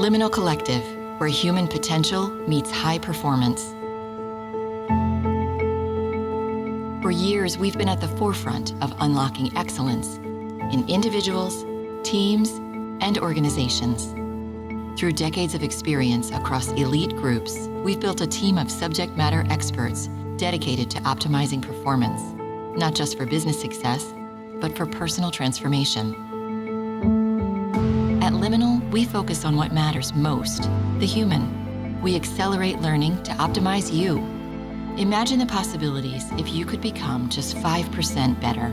Liminal Collective, where human potential meets high performance. For years, we've been at the forefront of unlocking excellence in individuals, teams, and organizations. Through decades of experience across elite groups, we've built a team of subject matter experts dedicated to optimizing performance, not just for business success, but for personal transformation. At Liminal, we focus on what matters most, the human. We accelerate learning to optimize you. Imagine the possibilities if you could become just 5% better,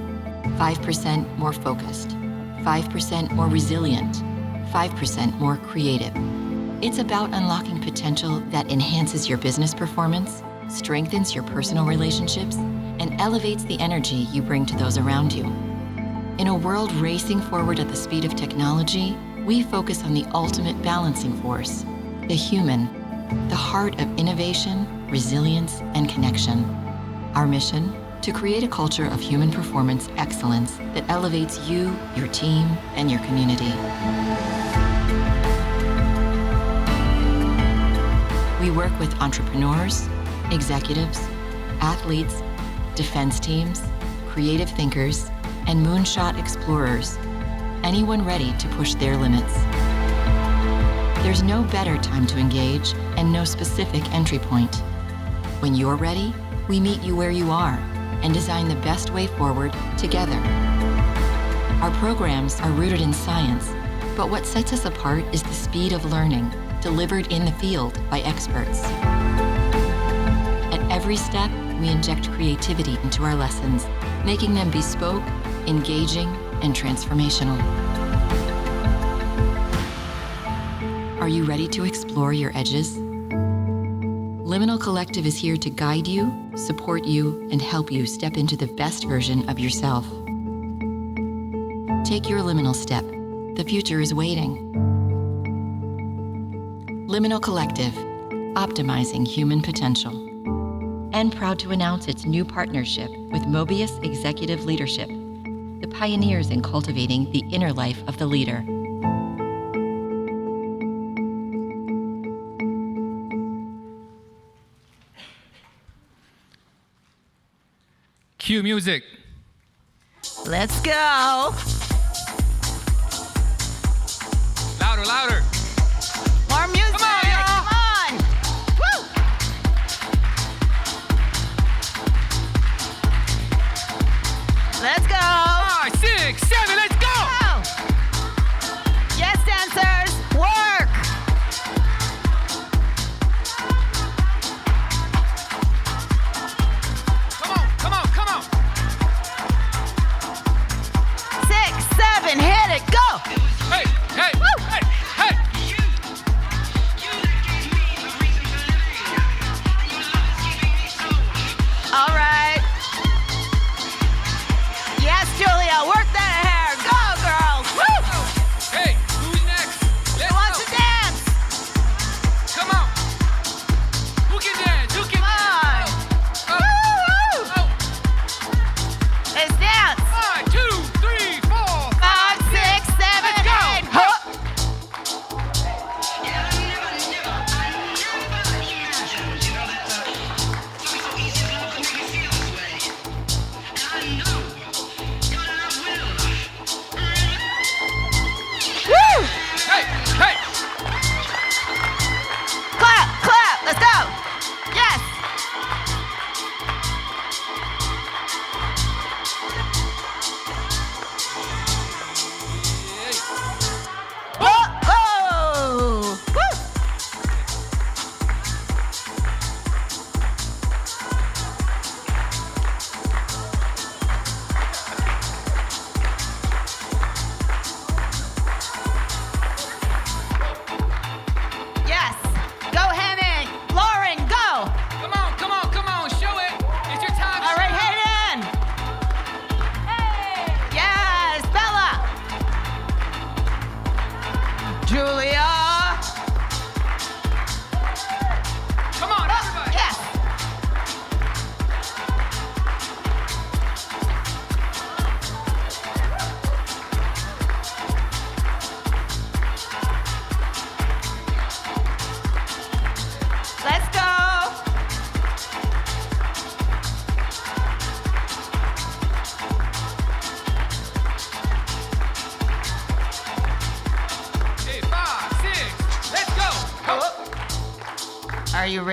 5% more focused, 5% more resilient, 5% more creative. It's about unlocking potential that enhances your business performance, strengthens your personal relationships, and elevates the energy you bring to those around you. In a world racing forward at the speed of technology, we focus on the ultimate balancing force, the human, the heart of innovation, resilience, and connection. Our mission? To create a culture of human performance excellence that elevates you, your team, and your community. We work with entrepreneurs, executives, athletes, defense teams, creative thinkers, and moonshot explorers, anyone ready to push their limits. There's no better time to engage and no specific entry point. When you're ready, we meet you where you are and design the best way forward together. Our programs are rooted in science, but what sets us apart is the speed of learning delivered in the field by experts. At every step, we inject creativity into our lessons, making them bespoke, engaging, and transformational. Are you ready to explore your edges? Liminal Collective is here to guide you, support you, and help you step into the best version of yourself. Take your liminal step. The future is waiting. Liminal Collective, optimizing human potential. And proud to announce its new partnership with Mobius Executive Leadership, the pioneers in cultivating the inner life of the leader. Cue music. Let's go. Louder, louder. More music. Come on, y'all. Come on. Woo. Let's go. 5, 6, 7, let's go. Go. Yes, dancers, work. Come on, come on, come on. 6, 7, hit it, go. Hey, hey, Woo. hey, hey.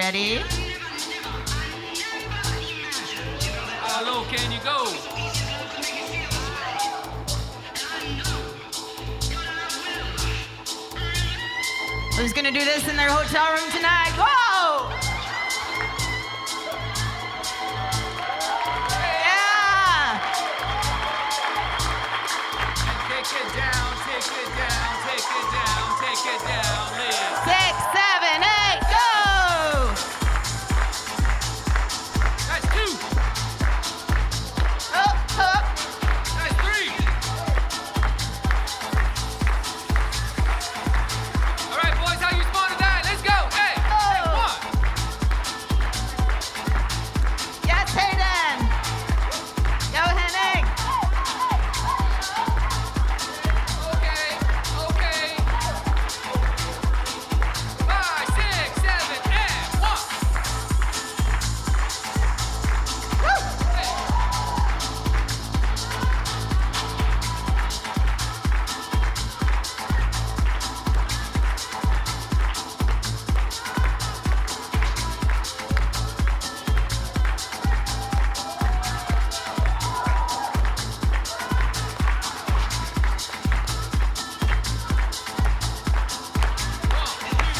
ready? How low can you go? Who's gonna do this in their hotel room tonight? Whoa! Yeah! Take it down, take it down, take it down, take it down, Liz. 6, 7, 8, go! That's 2. Up, up. That's 3. All right, boys, how you respond to that? Let's go. Hey, Oh. 1. Yes, Hayden. Go, Henning. Okay, okay. 5, 6, 7, and 1. Woo! Hey.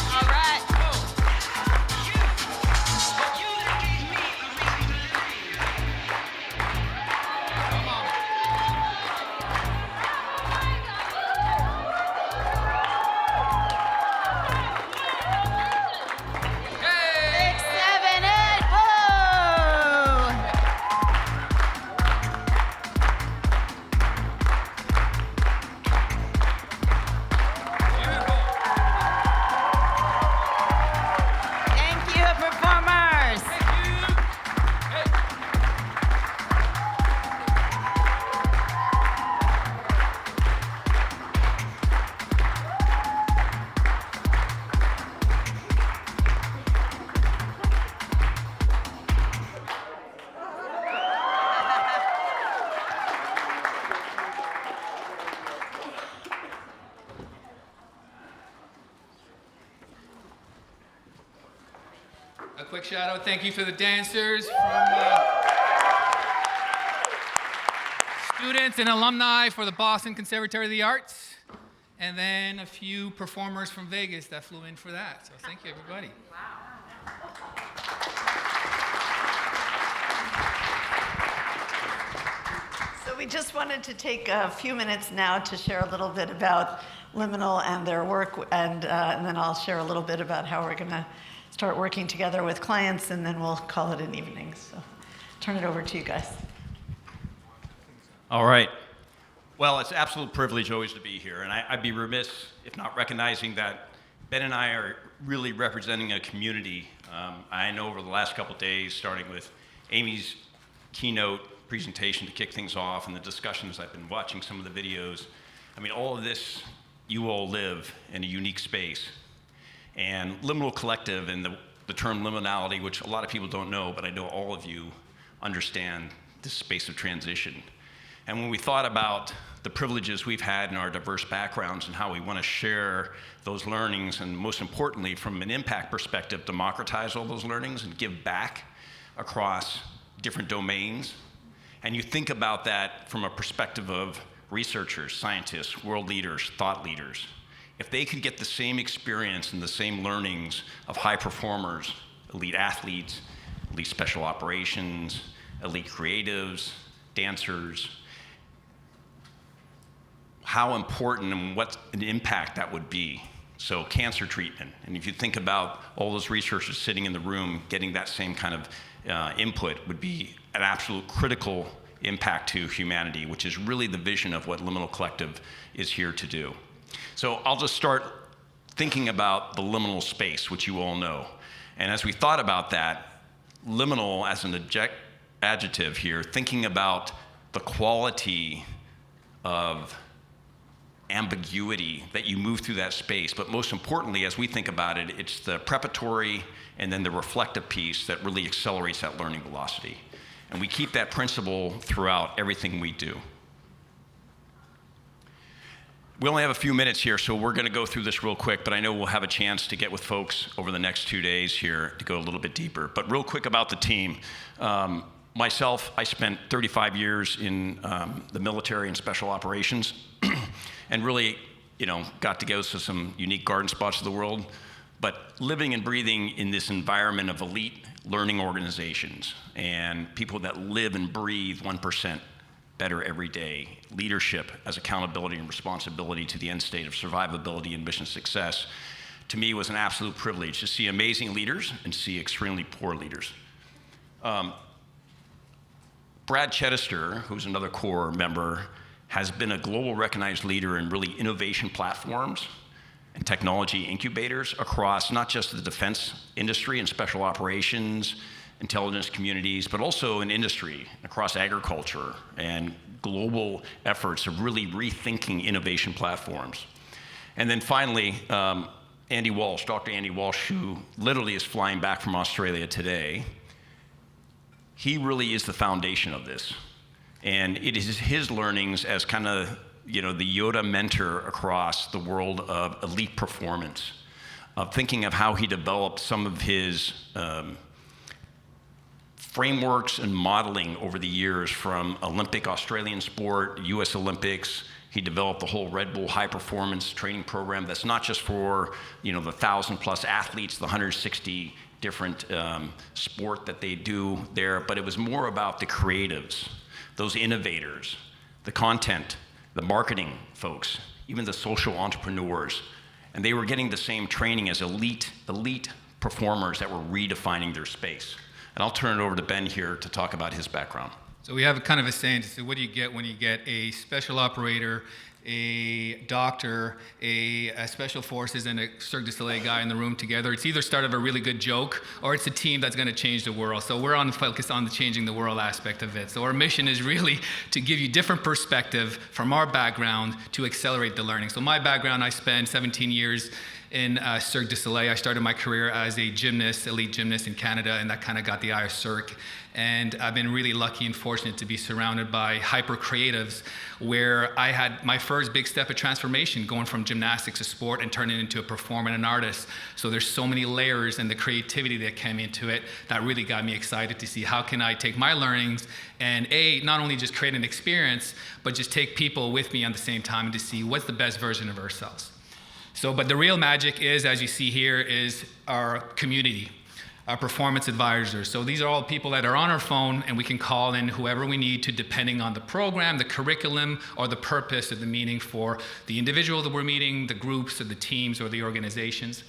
All right. Come on. Hey! 6, 7, 8, whoa! Beautiful. Thank you, performers. Thank you. Hey. A quick shout out, thank you for the dancers from students and alumni for the Boston Conservatory of the Arts, and then a few performers from Vegas that flew in for that. So thank you, everybody. So we just wanted to take a few minutes now to share a little bit about Liminal and their work, and then I'll share a little bit about how we're going to start working together with clients, and then we'll call it an evening. So turn it over to you guys. All right. Well, it's an absolute privilege always to be here, and I'd be remiss if not recognizing that Ben and I are really representing a community. I know over the last couple days, starting with Amy's keynote presentation to kick things off and the discussions, I've been watching some of the videos. I mean, all of this, you all live in a unique space. And Liminal Collective and the term liminality, which a lot of people don't know, but I know all of you understand this space of transition. And when we thought about the privileges we've had in our diverse backgrounds and how we want to share those learnings, and most importantly, from an impact perspective, democratize all those learnings and give back across different domains. And you think about that from a perspective of researchers, scientists, world leaders, thought leaders. If they could get the same experience and the same learnings of high performers, elite athletes, elite special operations, elite creatives, dancers, how important and what an impact that would be. So cancer treatment, and if you think about all those researchers sitting in the room getting that same kind of input, would be an absolute critical impact to humanity, which is really the vision of what Liminal Collective is here to do. So I'll just start thinking about the liminal space, which you all know. And as we thought about that, liminal as an adjective here, thinking about the quality of ambiguity that you move through that space. But most importantly, as we think about it, it's the preparatory and then the reflective piece that really accelerates that learning velocity. And we keep that principle throughout everything we do. We only have a few minutes here, so we're going to go through this real quick, but I know we'll have a chance to get with folks over the next 2 days here to go a little bit deeper. But real quick about the team. Myself, I spent 35 years in the military and special operations and really, got to go to some unique garden spots of the world. But living and breathing in this environment of elite learning organizations and people that live and breathe 1% better every day, leadership as accountability and responsibility to the end state of survivability and mission success, to me was an absolute privilege to see amazing leaders and see extremely poor leaders. Brad Chedister, who's another core member, has been a global recognized leader in really innovation platforms and technology incubators across not just the defense industry and special operations, intelligence communities, but also in industry, across agriculture and global efforts of really rethinking innovation platforms. And then finally, Andy Walsh, Dr. Andy Walsh, who literally is flying back from Australia today. He really is the foundation of this. And it is his learnings as kind of, the Yoda mentor across the world of elite performance, of thinking of how he developed some of his frameworks and modeling over the years from Olympic Australian sport, US Olympics. He developed the whole Red Bull high performance training program that's not just for, the 1,000+ athletes, the 160 different sport that they do there, but it was more about the creatives, those innovators, the content, the marketing folks, even the social entrepreneurs. And they were getting the same training as elite performers that were redefining their space. And I'll turn it over to Ben here to talk about his background. So we have kind of a saying to say, what do you get when you get a special operator, a doctor, a special forces, and a Cirque du Soleil guy in the room together? It's either start of a really good joke, or it's a team that's going to change the world. So we're on the focus on the changing the world aspect of it. So our mission is really to give you different perspective from our background to accelerate the learning. So my background, I spent 17 years in Cirque du Soleil. I started my career as a gymnast, elite gymnast in Canada, and that kind of got the eye of Cirque. And I've been really lucky and fortunate to be surrounded by hyper creatives, where I had my first big step of transformation, going from gymnastics to sport and turning into a performer and an artist. So there's so many layers and the creativity that came into it that really got me excited to see how can I take my learnings and not only just create an experience, but just take people with me at the same time and to see what's the best version of ourselves. So, but the real magic is, as you see here, is our community, our performance advisors. So these are all people that are on our phone, and we can call in whoever we need to, depending on the program, the curriculum, or the purpose of the meeting for the individual that we're meeting, the groups, or the teams, or the organizations.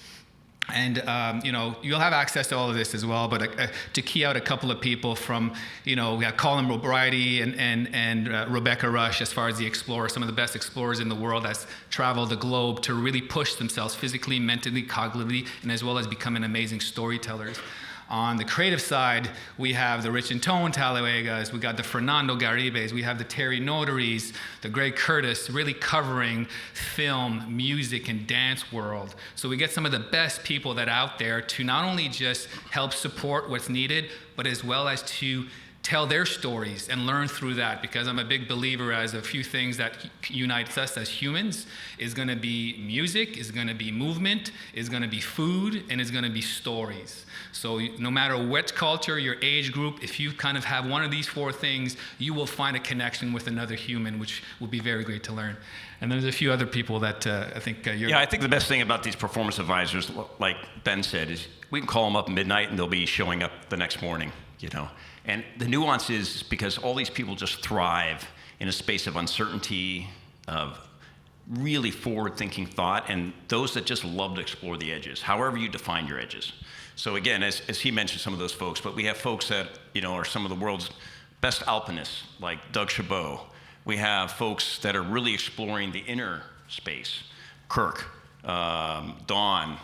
And you'll have access to all of this as well, but to key out a couple of people from, we have Colin O'Brien and Rebecca Rush, as far as the explorers, some of the best explorers in the world that's traveled the globe to really push themselves physically, mentally, cognitively, and as well as becoming amazing storytellers. On the creative side, we have the Rich and Tone Talluegas, we got the Fernando Garibes, we have the Terry Notaries, the Greg Curtis, really covering film, music, and dance world. So we get some of the best people that are out there to not only just help support what's needed, but as well as to tell their stories and learn through that, because I'm a big believer as a few things that unites us as humans is going to be music, is going to be movement, is going to be food, and is going to be stories. So no matter what culture, your age group, if you kind of have one of these four things, you will find a connection with another human, which will be very great to learn. And there's a few other people that I think you're... Yeah, I think the best thing about these performance advisors, like Ben said, is we can call them up at midnight and they'll be showing up the next morning, And the nuance is because all these people just thrive in a space of uncertainty, of really forward-thinking thought, and those that just love to explore the edges, however you define your edges. So again, as he mentioned some of those folks, but we have folks that are some of the world's best alpinists, like Doug Chabot. We have folks that are really exploring the inner space, Kirk, Dawn,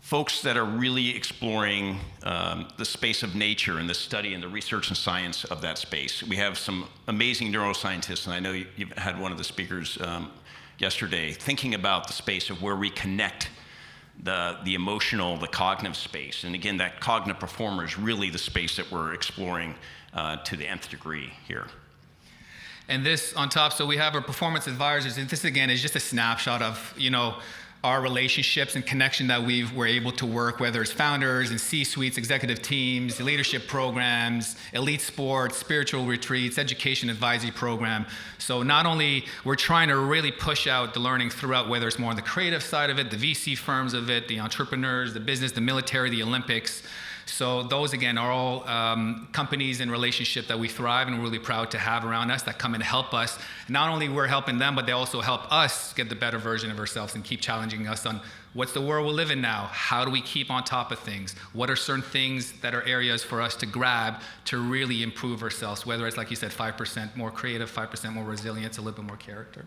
folks that are really exploring the space of nature and the study and the research and science of that space. We have some amazing neuroscientists, and I know you had one of the speakers yesterday thinking about the space of where we connect the emotional, the cognitive space. And again, that cognitive performer is really the space that we're exploring to the nth degree here. And this on top, so we have our performance advisors, and this again is just a snapshot of, our relationships and connection that we're able to work, whether it's founders and C-suites, executive teams, leadership programs, elite sports, spiritual retreats, education advisory program. So not only we're trying to really push out the learning throughout, whether it's more on the creative side of it, the VC firms of it, the entrepreneurs, the business, the military, the Olympics. So those, again, are all companies and relationships that we thrive and we're really proud to have around us that come and help us. Not only we're helping them, but they also help us get the better version of ourselves and keep challenging us on what's the world we live in now? How do we keep on top of things? What are certain things that are areas for us to grab to really improve ourselves? Whether it's, like you said, 5% more creative, 5% more resilience, a little bit more character.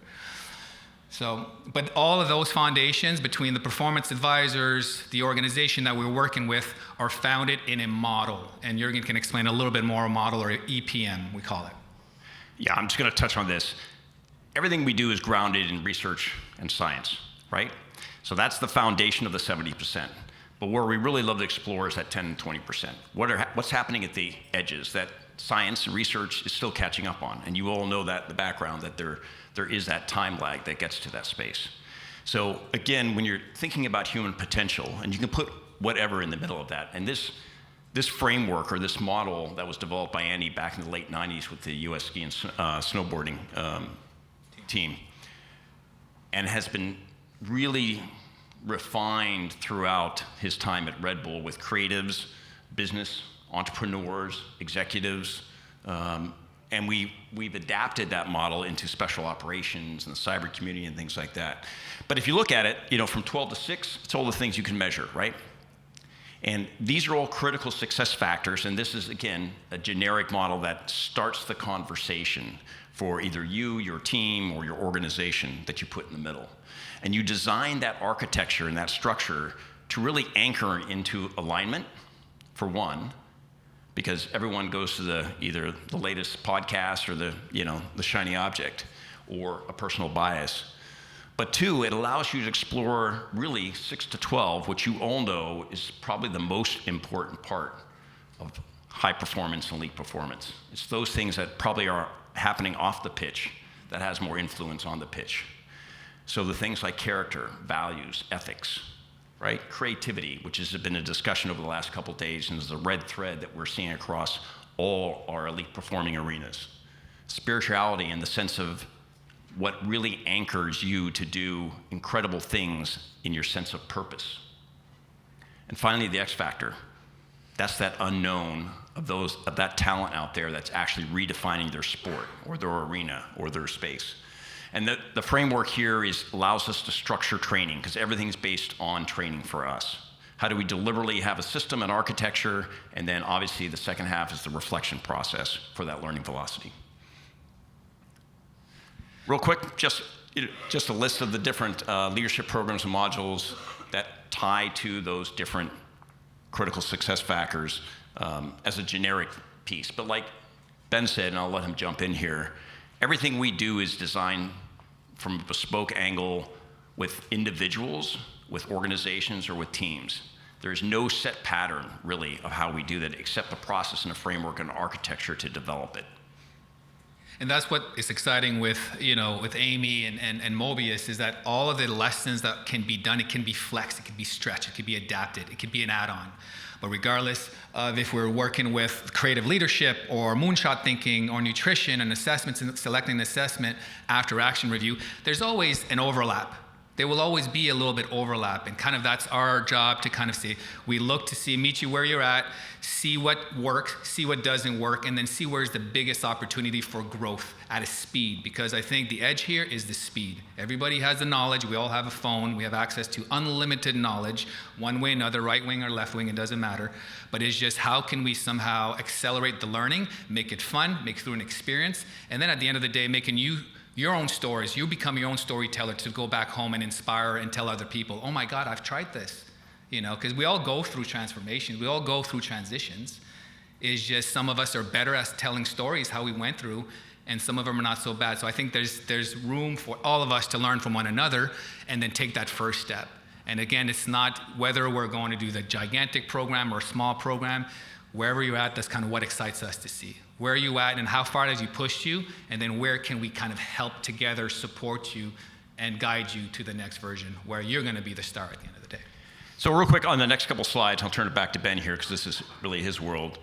So, but all of those foundations between the performance advisors, the organization that we're working with, are founded in a model. And Jürgen can explain a little bit more, a model, or EPM, we call it. Yeah, I'm just going to touch on this. Everything we do is grounded in research and science, right? So that's the foundation of the 70%. But where we really love to explore is that 10 and 20%. What's happening at the edges that science and research is still catching up on? And you all know that in the background, that there is that time lag that gets to that space. So again, when you're thinking about human potential, and you can put whatever in the middle of that, and this framework or this model that was developed by Andy back in the late 90s with the US ski and snowboarding team, and has been really refined throughout his time at Red Bull with creatives, business, entrepreneurs, executives, and we've adapted that model into special operations and the cyber community and things like that. But if you look at it, from 12 to 6, it's all the things you can measure, right? And these are all critical success factors, and this is, again, a generic model that starts the conversation for either you, your team, or your organization that you put in the middle. And you design that architecture and that structure to really anchor into alignment, for one, because everyone goes to either the latest podcast or the shiny object or a personal bias. But two, it allows you to explore really 6 to 12, which you all know is probably the most important part of high performance and elite performance. It's those things that probably are happening off the pitch that has more influence on the pitch. So the things like character, values, ethics, right? Creativity, which has been a discussion over the last couple of days and is the red thread that we're seeing across all our elite performing arenas. Spirituality in the sense of what really anchors you to do incredible things in your sense of purpose. And finally, the X factor. That's that unknown of that talent out there that's actually redefining their sport or their arena or their space. And the framework here allows us to structure training because everything's based on training for us. How do we deliberately have a system and architecture? And then obviously the second half is the reflection process for that learning velocity. Real quick, just a list of the different leadership programs and modules that tie to those different critical success factors as a generic piece. But like Ben said, and I'll let him jump in here, everything we do is designed from a bespoke angle with individuals, with organizations, or with teams. There's no set pattern, really, of how we do that, except the process and a framework and architecture to develop it. And that's what is exciting with Amy and Mobius, is that all of the lessons that can be done, it can be flexed, it can be stretched, it can be adapted, it can be an add-on. But regardless of if we're working with creative leadership or moonshot thinking or nutrition and assessments and selecting an assessment after action review, there's always an overlap. There will always be a little bit overlap, and kind of that's our job to kind of say, we look to meet you where you're at, see what works, see what doesn't work, and then see where's the biggest opportunity for growth at a speed, because I think the edge here is the speed. Everybody has the knowledge, we all have a phone, we have access to unlimited knowledge, one way or another, right wing or left wing, it doesn't matter, but it's just how can we somehow accelerate the learning, make it fun, make it through an experience, and then at the end of the day, making your own stories, you become your own storyteller to go back home and inspire and tell other people, oh my God, I've tried this. Because we all go through transformations, we all go through transitions. It's just some of us are better at telling stories, how we went through, and some of them are not so bad. So I think there's room for all of us to learn from one another and then take that first step. And again, it's not whether we're going to do the gigantic program or small program. Wherever you're at, that's kind of what excites us to see. Where are you at and how far has he pushed you? And then where can we kind of help together support you and guide you to the next version where you're going to be the star at the end of the day. So real quick on the next couple slides, I'll turn it back to Ben here because this is really his world.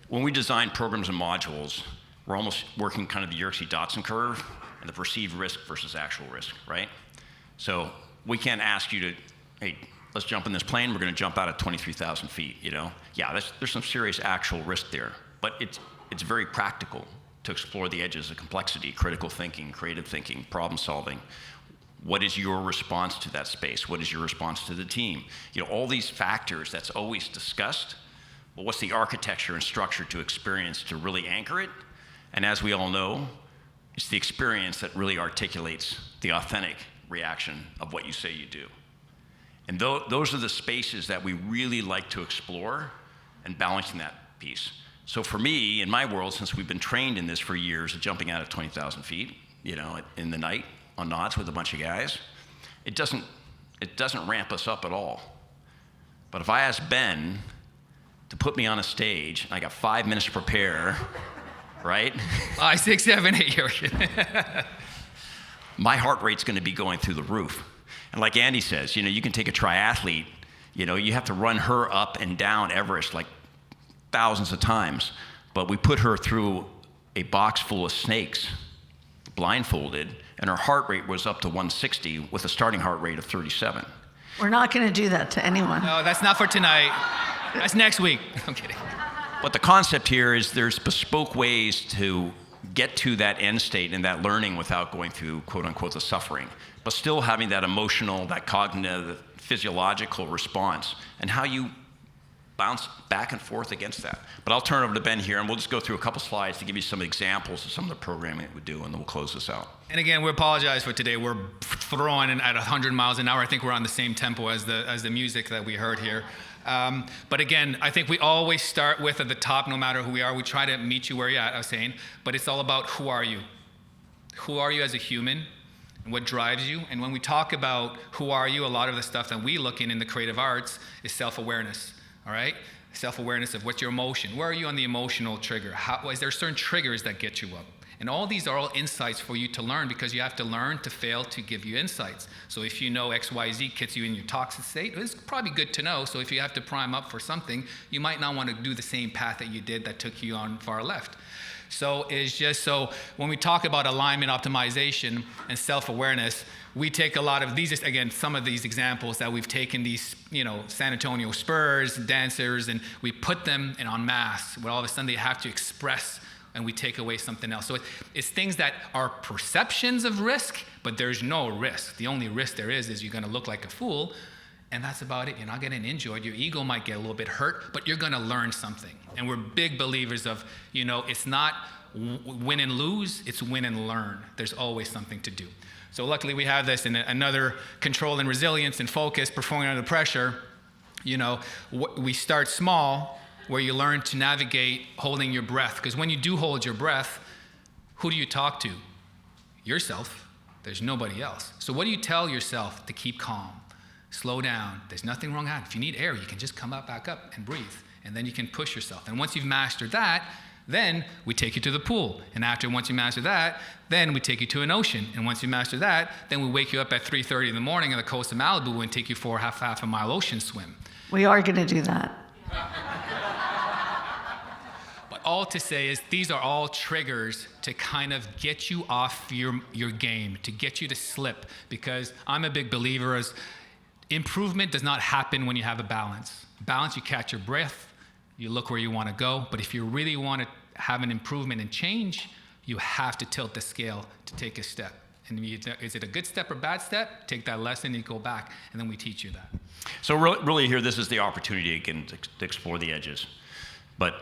When we design programs and modules, we're almost working kind of the Yerkes-Dodson curve and the perceived risk versus actual risk, right? So we can't ask you to, hey, let's jump in this plane, we're going to jump out at 23,000 feet, you know? Yeah, there's some serious actual risk there, but it's very practical to explore the edges of complexity, critical thinking, creative thinking, problem solving. What is your response to that space? What is your response to the team? You know, all these factors that's always discussed, well, what's the architecture and structure to experience to really anchor it? And as we all know, it's the experience that really articulates the authentic reaction of what you say you do. And those are the spaces that we really like to explore and balancing that piece. So for me, in my world, since we've been trained in this for years, jumping out of 20,000 feet, you know, in the night on knots with a bunch of guys, it doesn't ramp us up at all. But if I ask Ben to put me on a stage, I got 5 minutes to prepare, right? 5, 6, 7, 8 years. My heart rate's going to be going through the roof. And like Andy says, you know, you can take a triathlete, you know, you have to run her up and down Everest like thousands of times, but we put her through a box full of snakes, blindfolded, and her heart rate was up to 160 with a starting heart rate of 37. We're not going to do that to anyone. No, that's not for tonight. That's next week. I'm kidding. But the concept here is there's bespoke ways to get to that end state and that learning without going through, quote unquote, the suffering, but still having that emotional, that cognitive, physiological response, and how you bounce back and forth against that. But I'll turn it over to Ben here, and we'll just go through a couple slides to give you some examples of some of the programming that we do, and then we'll close this out. And again, we apologize for today. We're throwing in at 100 miles an hour. I think we're on the same tempo as the music that we heard here. But again, I think we always start with at the top, no matter who we are. We try to meet you where you're at, I was saying, but it's all about who are you? Who are you as a human? And what drives you? And when we talk about who are you, a lot of the stuff that we look in the creative arts is self-awareness. All right? Self-awareness of what's your emotion. Where are you on the emotional trigger? Is there certain triggers that get you up? And all these are all insights for you to learn because you have to learn to fail to give you insights. So if you know XYZ gets you in your toxic state, it's probably good to know. So if you have to prime up for something, you might not want to do the same path that you did that took you on far left. So it's just so when we talk about alignment optimization and self-awareness, we take a lot of these, again, some of these examples that we've taken these, you know, San Antonio Spurs, dancers, and we put them in en masse, where all of a sudden they have to express and we take away something else. So it's things that are perceptions of risk, but there's no risk. The only risk there is you're gonna look like a fool, and that's about it. You're not getting injured. Your ego might get a little bit hurt, but you're gonna learn something. And we're big believers of, you know, it's not win and lose, it's win and learn. There's always something to do. So luckily we have this in another control and resilience and focus, performing under pressure. You know, we start small, where you learn to navigate holding your breath. Because when you do hold your breath, who do you talk to? Yourself. There's nobody else. So what do you tell yourself to keep calm? Slow down. There's nothing wrong with that. If you need air, you can just come up, back up and breathe. And then you can push yourself. And once you've mastered that, then we take you to the pool. And once you master that, then we take you to an ocean. And once you master that, then we wake you up at 3:30 in the morning on the coast of Malibu and take you for a half a mile ocean swim. We are going to do that. But all to say is these are all triggers to kind of get you off your game, to get you to slip. Because I'm a big believer as improvement does not happen when you have a balance. Balance, you catch your breath, you look where you want to go. But if you really want to have an improvement and change, you have to tilt the scale to take a step. And is it a good step or bad step? Take that lesson and go back, and then we teach you that. So really here, this is the opportunity again to explore the edges. But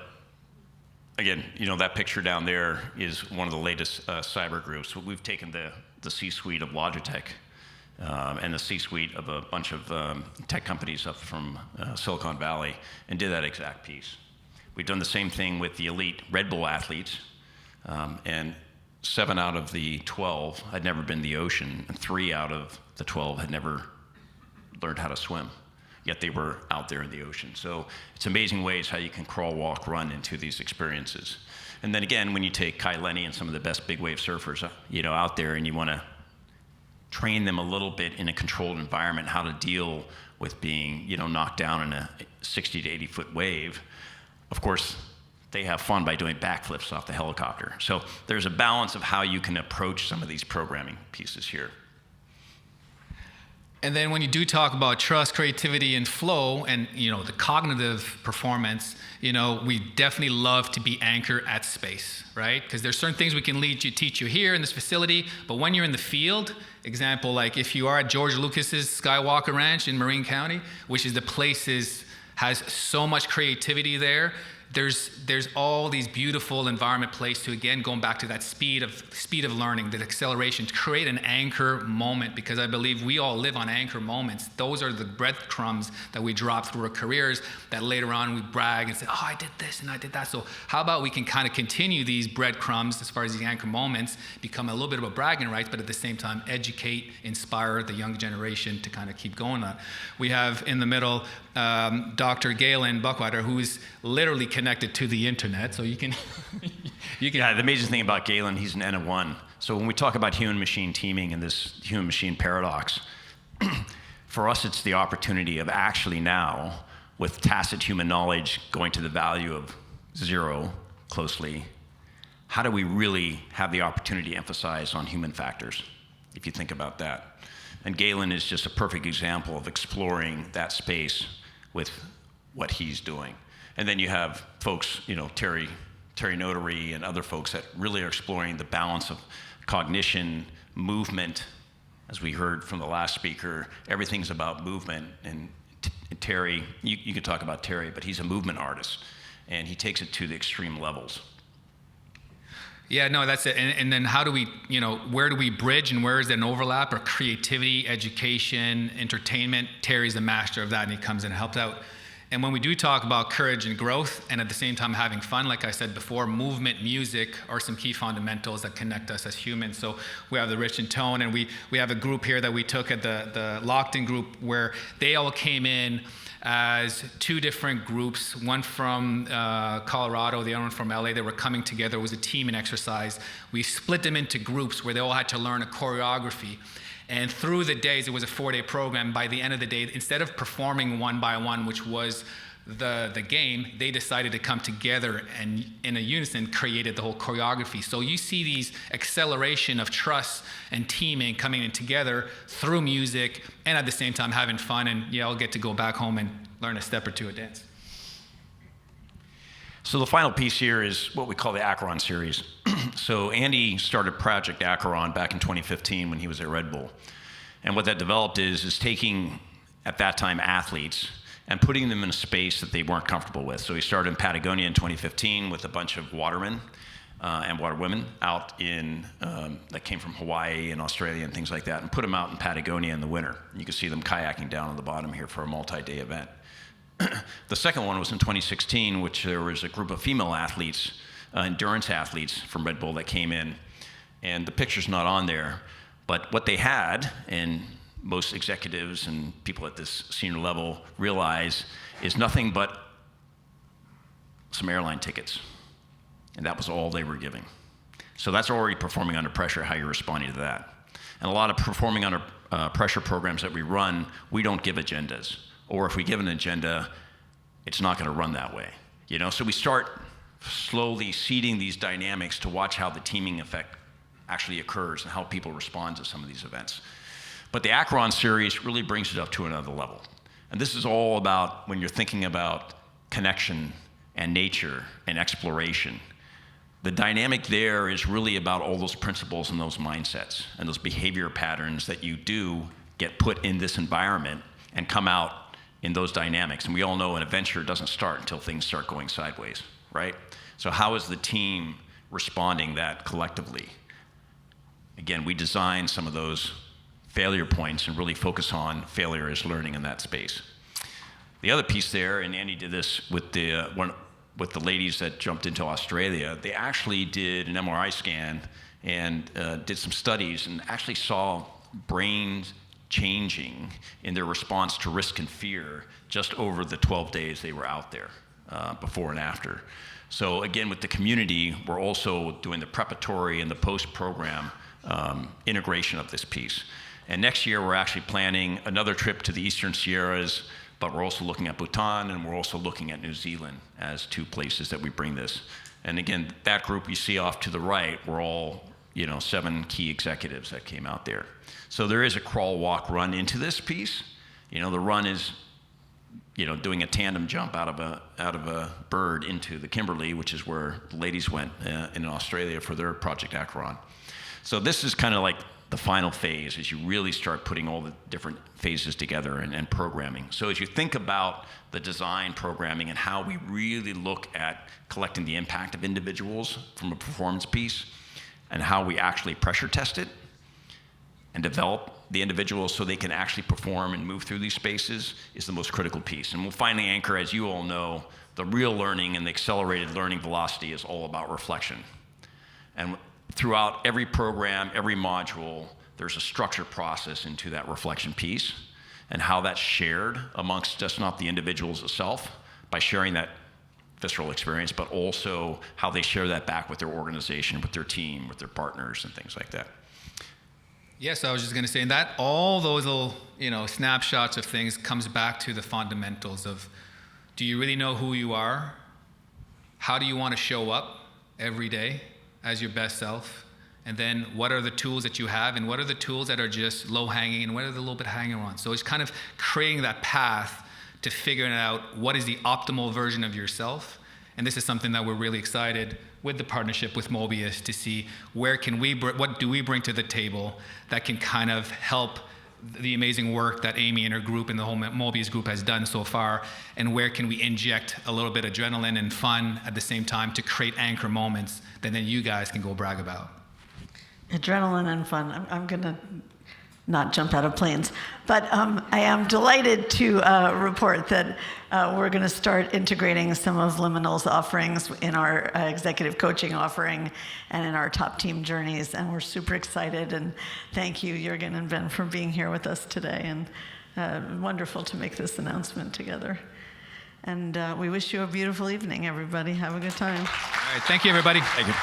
again, you know, that picture down there is one of the latest cyber groups. We've taken the C-suite of Logitech and the C-suite of a bunch of tech companies up from Silicon Valley and did that exact piece. We've done the same thing with the elite Red Bull athletes, and 7 out of the 12 had never been to the ocean, and 3 out of the 12 had never learned how to swim, yet they were out there in the ocean. So it's amazing ways how you can crawl, walk, run into these experiences. And then again, when you take Kai Lenny and some of the best big wave surfers, out there, and you want to train them a little bit in a controlled environment, how to deal with being, knocked down in a 60 to 80 foot wave. Of course, they have fun by doing backflips off the helicopter. So there's a balance of how you can approach some of these programming pieces here. And then when you do talk about trust, creativity, and flow, and the cognitive performance, we definitely love to be anchored at space, right? Because there's certain things we can teach you here in this facility, but when you're in the field, example, like if you are at George Lucas's Skywalker Ranch in Marin County, which is has so much creativity there. There's all these beautiful environment placed to, again, going back to that speed of learning, that acceleration, to create an anchor moment, because I believe we all live on anchor moments. Those are the breadcrumbs that we drop through our careers that later on we brag and say, oh, I did this and I did that. So how about we can kind of continue these breadcrumbs as far as these anchor moments, become a little bit of a bragging rights, but at the same time educate, inspire the young generation to kind of keep going on. We have in the middle Dr. Galen Buckwider, who is literally connected to the internet, so you can. Yeah, the amazing thing about Galen, he's an N of 1. So when we talk about human-machine teaming and this human-machine paradox, for us it's the opportunity of actually now, with tacit human knowledge going to the value of 0 closely, how do we really have the opportunity to emphasize on human factors, if you think about that? And Galen is just a perfect example of exploring that space with what he's doing. And then you have folks, Terry Notary and other folks that really are exploring the balance of cognition, movement. As we heard from the last speaker, everything's about movement. And Terry, you could talk about Terry, but he's a movement artist, and he takes it to the extreme levels. Yeah, no, that's it. And then how do we, where do we bridge and where is there an overlap? Or creativity, education, entertainment. Terry's the master of that, and he comes in and helps out. And when we do talk about courage and growth, and at the same time having fun, like I said before, movement, music are some key fundamentals that connect us as humans. So we have the Rich and Tone, and we have a group here that we took at the Locked-In group, where they all came in as 2 different groups, one from Colorado, the other one from LA. They were coming together. It was a team and exercise. We split them into groups where they all had to learn a choreography. And through the days, it was a 4-day program. By the end of the day, instead of performing one by one, which was the game, they decided to come together and in a unison created the whole choreography. So you see these acceleration of trust and teaming coming in together through music, and at the same time having fun, and I'll get to go back home and learn a step or 2 of dance. So the final piece here is what we call the Acheron series. So Andy started Project Acheron back in 2015 when he was at Red Bull. And what that developed is taking, at that time, athletes and putting them in a space that they weren't comfortable with. So he started in Patagonia in 2015 with a bunch of watermen and waterwomen out in, that came from Hawaii and Australia and things like that, and put them out in Patagonia in the winter. You can see them kayaking down on the bottom here for a multi-day event. The second one was in 2016, which there was a group of female athletes, endurance athletes from Red Bull that came in, and the picture's not on there, but what they had, and most executives and people at this senior level realize, is nothing but some airline tickets, and that was all they were giving. So that's already performing under pressure, how you're responding to that. And a lot of performing under pressure programs that we run, we don't give agendas. Or if we give an agenda, it's not going to run that way. So we start slowly seeding these dynamics to watch how the teaming effect actually occurs and how people respond to some of these events. But the Acheron series really brings it up to another level. And this is all about when you're thinking about connection and nature and exploration. The dynamic there is really about all those principles and those mindsets and those behavior patterns that you do get put in this environment and come out in those dynamics. And we all know an adventure doesn't start until things start going sideways, right? So how is the team responding that collectively? Again, we design some of those failure points and really focus on failure as learning in that space. The other piece there, and Andy did this with the ladies that jumped into Australia, they actually did an MRI scan and did some studies and actually saw brain changing in their response to risk and fear just over the 12 days they were out there, before and after. So again, with the community, we're also doing the preparatory and the post-program integration of this piece. And next year, we're actually planning another trip to the Eastern Sierras, but we're also looking at Bhutan, and we're also looking at New Zealand as 2 places that we bring this. And again, that group you see off to the right, we're all 7 key executives that came out there. So there is a crawl, walk, run into this piece. The run is doing a tandem jump out of a bird into the Kimberley, which is where the ladies went in Australia for their Project Acheron. So this is kind of like the final phase as you really start putting all the different phases together and programming. So as you think about the design, programming, and how we really look at collecting the impact of individuals from a performance piece and how we actually pressure test it and develop the individuals so they can actually perform and move through these spaces is the most critical piece. And we'll finally anchor, as you all know, the real learning and the accelerated learning velocity is all about reflection. And throughout every program, every module, there's a structured process into that reflection piece and how that's shared amongst just not the individuals itself by sharing that visceral experience, but also how they share that back with their organization, with their team, with their partners, and things like that. Yes, I was just going to say that all those little, snapshots of things comes back to the fundamentals of, do you really know who you are? How do you want to show up every day as your best self? And then what are the tools that you have, and what are the tools that are just low-hanging, and what are the little bit hanging on? So it's kind of creating that path to figuring out what is the optimal version of yourself. And this is something that we're really excited with the partnership with Mobius to see what do we bring to the table that can kind of help the amazing work that Amy and her group and the whole Mobius group has done so far, and where can we inject a little bit of adrenaline and fun at the same time to create anchor moments that then you guys can go brag about. Adrenaline and fun. I'm going to not jump out of planes, but I am delighted to report that we're going to start integrating some of Liminal's offerings in our executive coaching offering and in our top team journeys, and we're super excited. And thank you, Jürgen and Ben, for being here with us today, and wonderful to make this announcement together. And we wish you a beautiful evening, everybody. Have a good time. All right, thank you, everybody. Thank you.